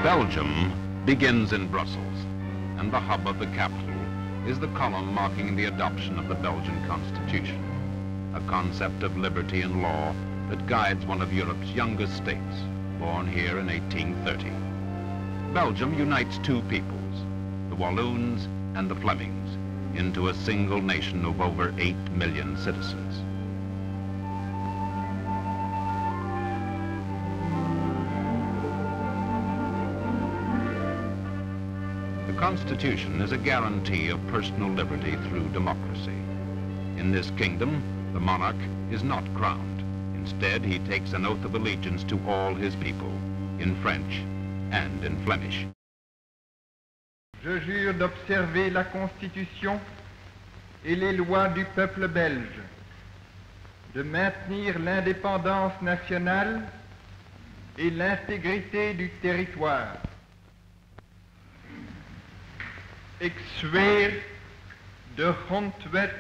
Belgium begins in Brussels, and the hub of the capital is the column marking the adoption of the Belgian Constitution, a concept of liberty and law that guides one of Europe's youngest states, born here in 1830. Belgium unites two peoples, the Walloons and the Flemings, into a single nation of over 8 million citizens. The Constitution is a guarantee of personal liberty through democracy. In this kingdom, the monarch is not crowned. Instead, he takes an oath of allegiance to all his people, in French and in Flemish. Je jure d'observer la Constitution et les lois du peuple belge, de maintenir l'indépendance nationale et l'intégrité du territoire. Ik zweer de grondwet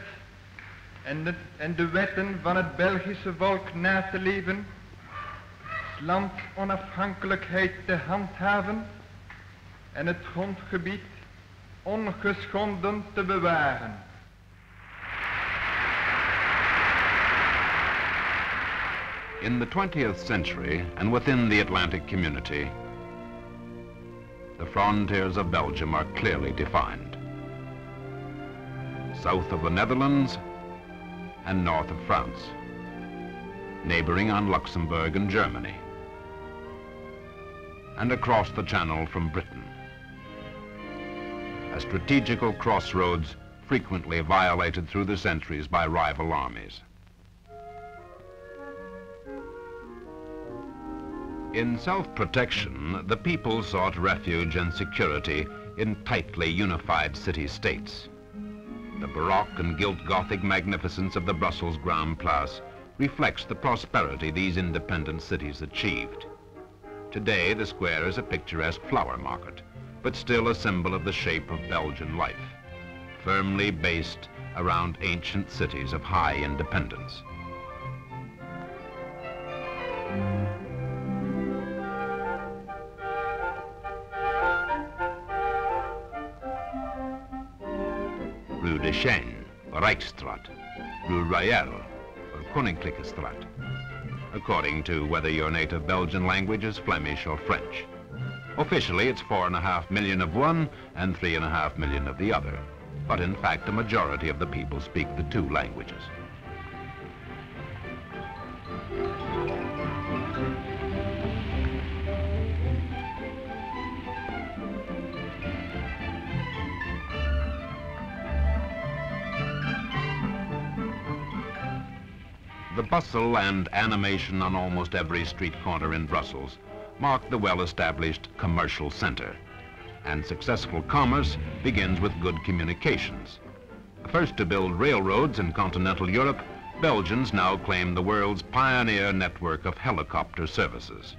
en de wetten van het Belgische volk na te leven, het lands onafhankelijkheid te handhaven en het grondgebied ongeschonden te bewaren. In the 20th century, and within the Atlantic community, the frontiers of Belgium are clearly defined. South of the Netherlands and north of France, neighboring on Luxembourg and Germany, and across the Channel from Britain. A strategical crossroads frequently violated through the centuries by rival armies. In self-protection, the people sought refuge and security in tightly unified city-states. The Baroque and gilt Gothic magnificence of the Brussels Grand Place reflects the prosperity these independent cities achieved. Today, the square is a picturesque flower market, but still a symbol of the shape of Belgian life, firmly based around ancient cities of high independence. Rue de Chêne, Rijksstraat, Rue Royale, or Koninklijke Straat, according to whether your native Belgian language is Flemish or French. Officially, it's 4.5 million of one and 3.5 million of the other, but in fact, a majority of the people speak the two languages. The bustle and animation on almost every street corner in Brussels mark the well-established commercial center. And successful commerce begins with good communications. First to build railroads in continental Europe, Belgians now claim the world's pioneer network of helicopter services.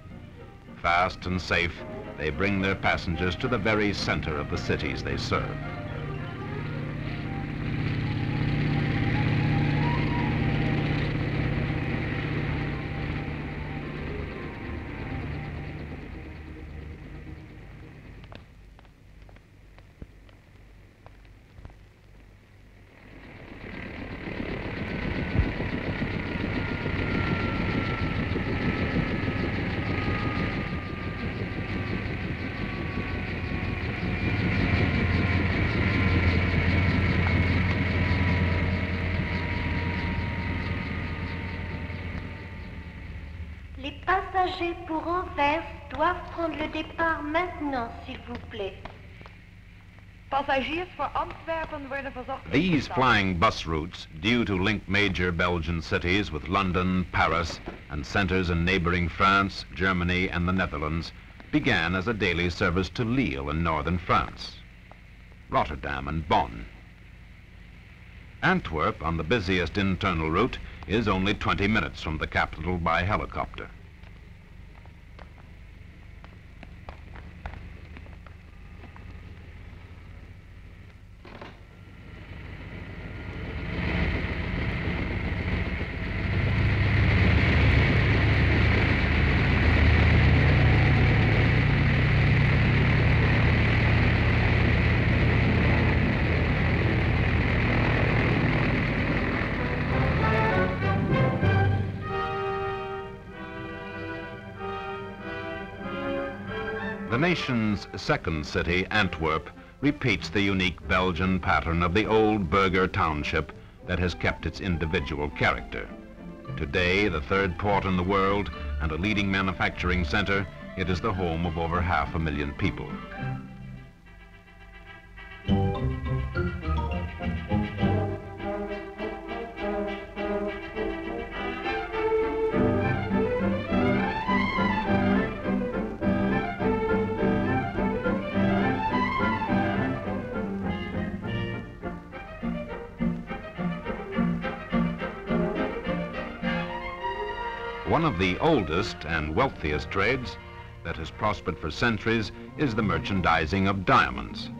Fast and safe, they bring their passengers to the very center of the cities they serve. Les passagers pour Anvers doivent prendre le départ maintenant, s'il vous plaît. Passagiers voor Antwerpen worden verzocht. These flying bus routes, due to link major Belgian cities with London, Paris, and centers in neighboring France, Germany, and the Netherlands, began as a daily service to Lille in northern France, Rotterdam and Bonn. Antwerp, on the busiest internal route, is only 20 minutes from the capital by helicopter. The nation's second city, Antwerp, repeats the unique Belgian pattern of the old burgher township that has kept its individual character. Today, the third port in the world and a leading manufacturing center, it is the home of over 500,000 people. One of the oldest and wealthiest trades that has prospered for centuries is the merchandising of diamonds.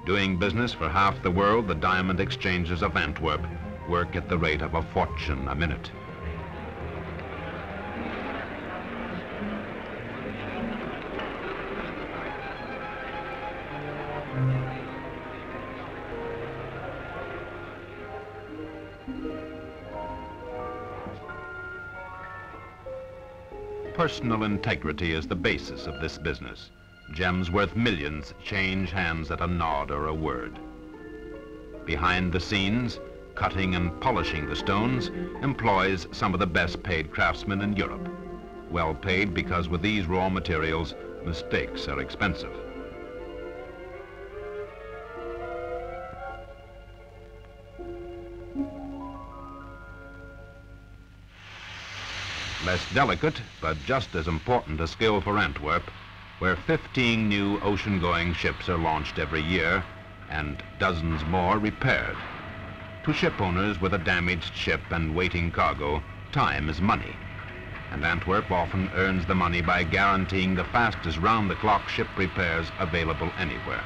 Doing business for half the world, the diamond exchanges of Antwerp work at the rate of a fortune a minute. Personal integrity is the basis of this business. Gems worth millions change hands at a nod or a word. Behind the scenes, cutting and polishing the stones employs some of the best paid craftsmen in Europe. Well paid because with these raw materials, mistakes are expensive. Less delicate, but just as important a skill for Antwerp, where 15 new ocean-going ships are launched every year and dozens more repaired. To ship owners with a damaged ship and waiting cargo, time is money. And Antwerp often earns the money by guaranteeing the fastest round-the-clock ship repairs available anywhere.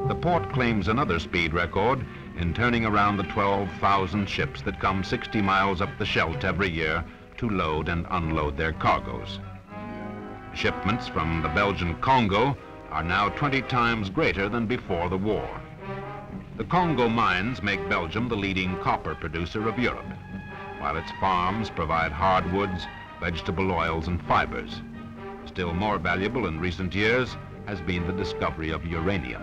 The port claims another speed record in turning around the 12,000 ships that come 60 miles up the Scheldt every year to load and unload their cargoes. Shipments from the Belgian Congo are now 20 times greater than before the war. The Congo mines make Belgium the leading copper producer of Europe, while its farms provide hardwoods, vegetable oils, and fibers. Still more valuable in recent years has been the discovery of uranium.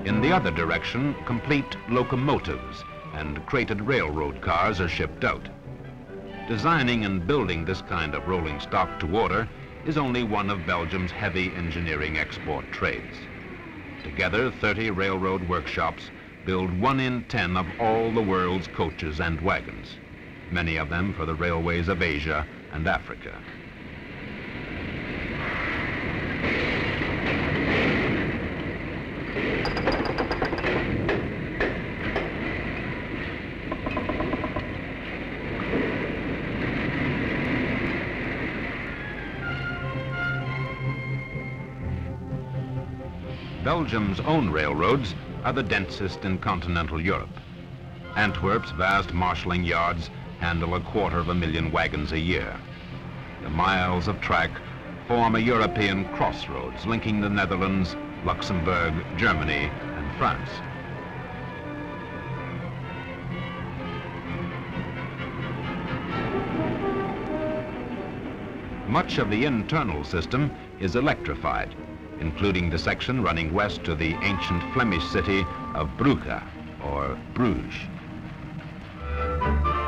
In the other direction, complete locomotives and crated railroad cars are shipped out. Designing and building this kind of rolling stock to order is only one of Belgium's heavy engineering export trades. Together, 30 railroad workshops build 1 in 10 of all the world's coaches and wagons, many of them for the railways of Asia and Africa. Belgium's own railroads are the densest in continental Europe. Antwerp's vast marshalling yards handle 250,000 wagons a year. The miles of track form a European crossroads linking the Netherlands, Luxembourg, Germany, and France. Much of the internal system is electrified, including the section running west to the ancient Flemish city of Brugge, or Bruges.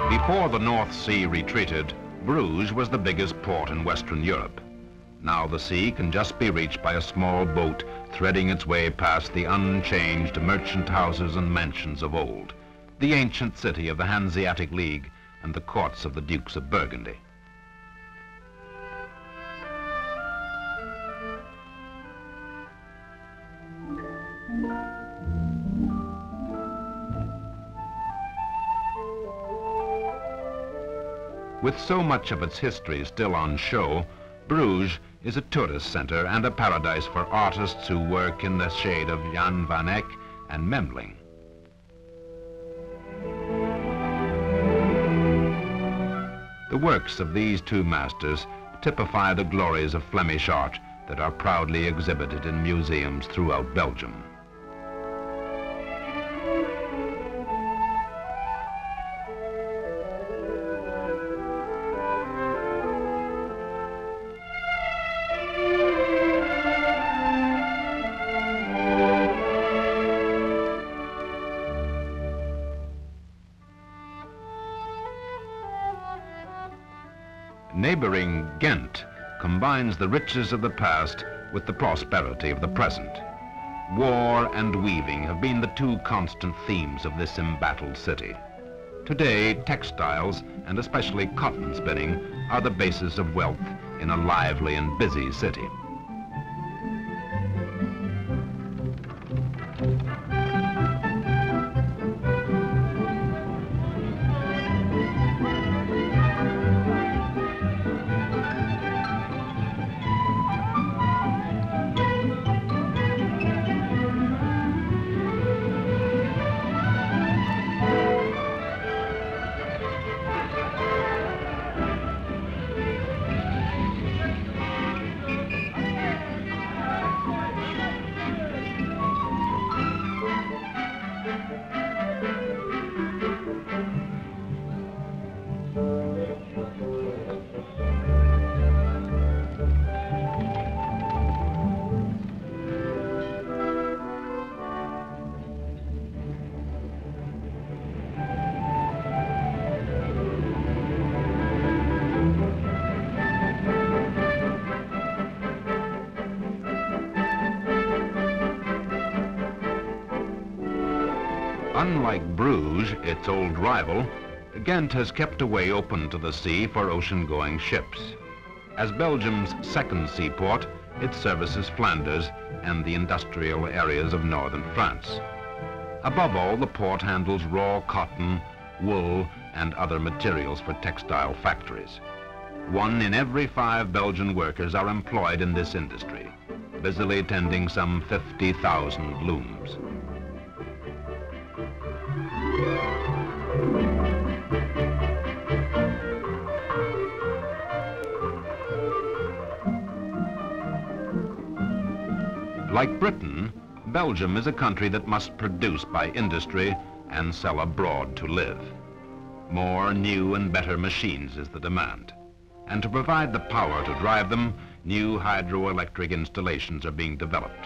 Before the North Sea retreated, Bruges was the biggest port in Western Europe. Now the sea can just be reached by a small boat threading its way past the unchanged merchant houses and mansions of old, the ancient city of the Hanseatic League and the courts of the Dukes of Burgundy. With so much of its history still on show, Bruges is a tourist center and a paradise for artists who work in the shade of Jan van Eyck and Memling. The works of these two masters typify the glories of Flemish art that are proudly exhibited in museums throughout Belgium. Neighboring Ghent combines the riches of the past with the prosperity of the present. War and weaving have been the two constant themes of this embattled city. Today, textiles, and especially cotton spinning, are the basis of wealth in a lively and busy city. Unlike Bruges, its old rival, Ghent has kept a way open to the sea for ocean-going ships. As Belgium's second seaport, it services Flanders and the industrial areas of northern France. Above all, the port handles raw cotton, wool, and other materials for textile factories. 1 in every 5 Belgian workers are employed in this industry, busily tending some 50,000 looms. Like Britain, Belgium is a country that must produce by industry and sell abroad to live. More new and better machines is the demand. And to provide the power to drive them, new hydroelectric installations are being developed.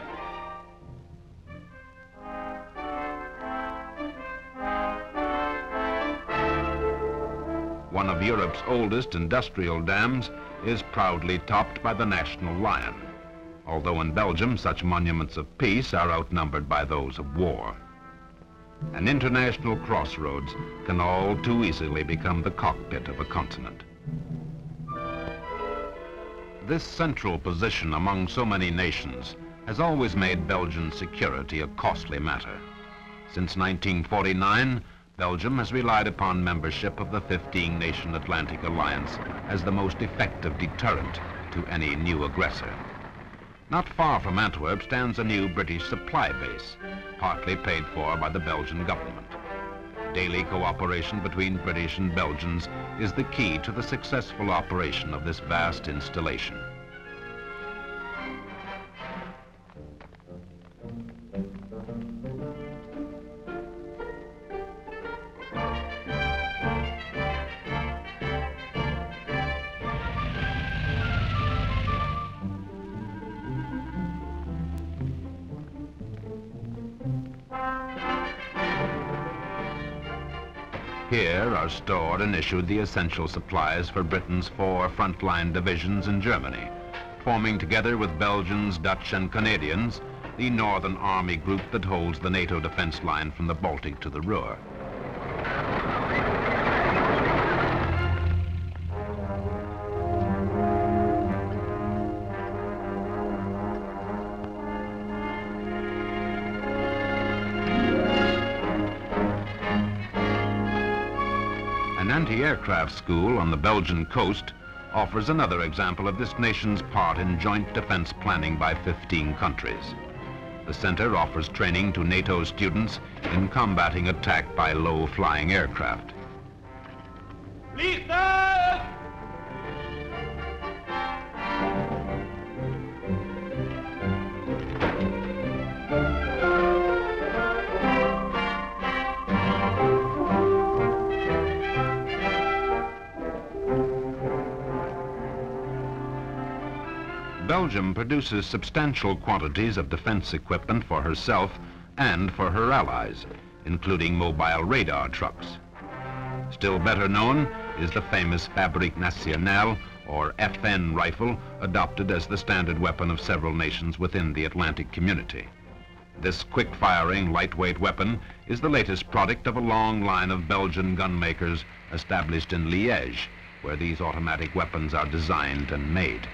One of Europe's oldest industrial dams is proudly topped by the national lion, although in Belgium such monuments of peace are outnumbered by those of war. An international crossroads can all too easily become the cockpit of a continent. This central position among so many nations has always made Belgian security a costly matter. Since 1949, Belgium has relied upon membership of the 15-nation Atlantic Alliance as the most effective deterrent to any new aggressor. Not far from Antwerp stands a new British supply base, partly paid for by the Belgian government. Daily cooperation between British and Belgians is the key to the successful operation of this vast installation. Here are stored and issued the essential supplies for Britain's 4 frontline divisions in Germany, forming together with Belgians, Dutch and Canadians, the Northern Army group that holds the NATO defense line from the Baltic to the Ruhr. An anti-aircraft school on the Belgian coast offers another example of this nation's part in joint defense planning by 15 countries. The center offers training to NATO students in combating attack by low-flying aircraft. Listen! Belgium produces substantial quantities of defense equipment for herself and for her allies, including mobile radar trucks. Still better known is the famous Fabrique Nationale, or FN rifle, adopted as the standard weapon of several nations within the Atlantic community. This quick-firing, lightweight weapon is the latest product of a long line of Belgian gun makers established in Liège, where these automatic weapons are designed and made.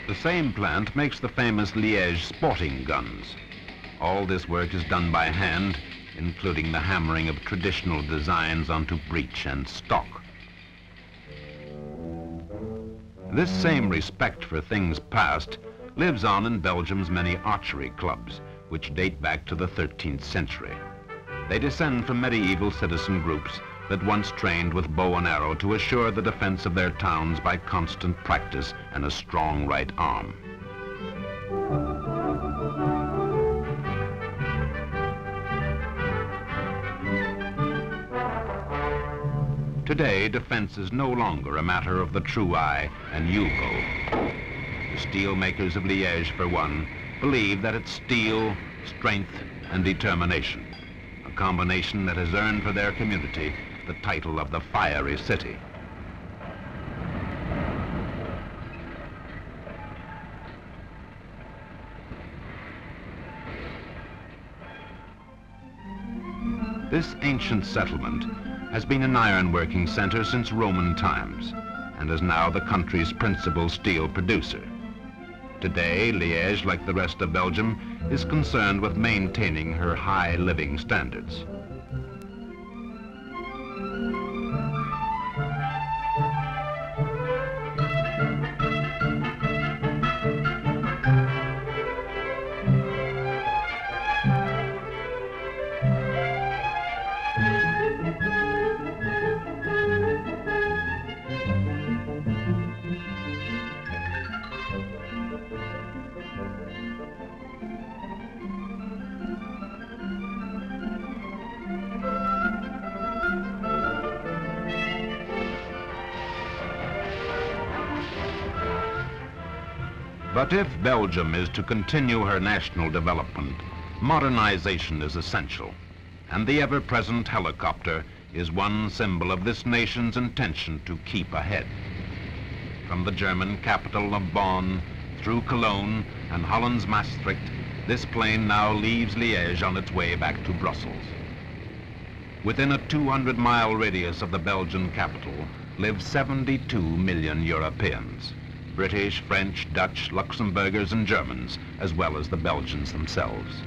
The same plant makes the famous Liège sporting guns. All this work is done by hand, including the hammering of traditional designs onto breech and stock. This same respect for things past lives on in Belgium's many archery clubs, which date back to the 13th century. They descend from medieval citizen groups that once trained with bow and arrow to assure the defense of their towns by constant practice and a strong right arm. Today, defense is no longer a matter of the true eye and you-go. The steel makers of Liège, for one, believe that it's steel, strength, and determination, a combination that has earned for their community the title of the Fiery City. This ancient settlement has been an ironworking center since Roman times and is now the country's principal steel producer. Today, Liège, like the rest of Belgium, is concerned with maintaining her high living standards. But if Belgium is to continue her national development, modernization is essential, and the ever-present helicopter is one symbol of this nation's intention to keep ahead. From the German capital of Bonn, through Cologne and Holland's Maastricht, this plane now leaves Liège on its way back to Brussels. Within a 200-mile radius of the Belgian capital live 72 million Europeans. British, French, Dutch, Luxembourgers, and Germans, as well as the Belgians themselves.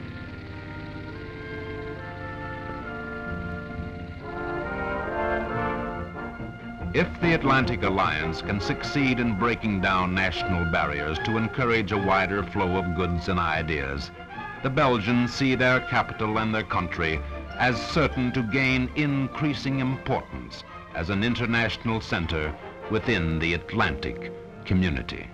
If the Atlantic Alliance can succeed in breaking down national barriers to encourage a wider flow of goods and ideas, the Belgians see their capital and their country as certain to gain increasing importance as an international center within the Atlantic community.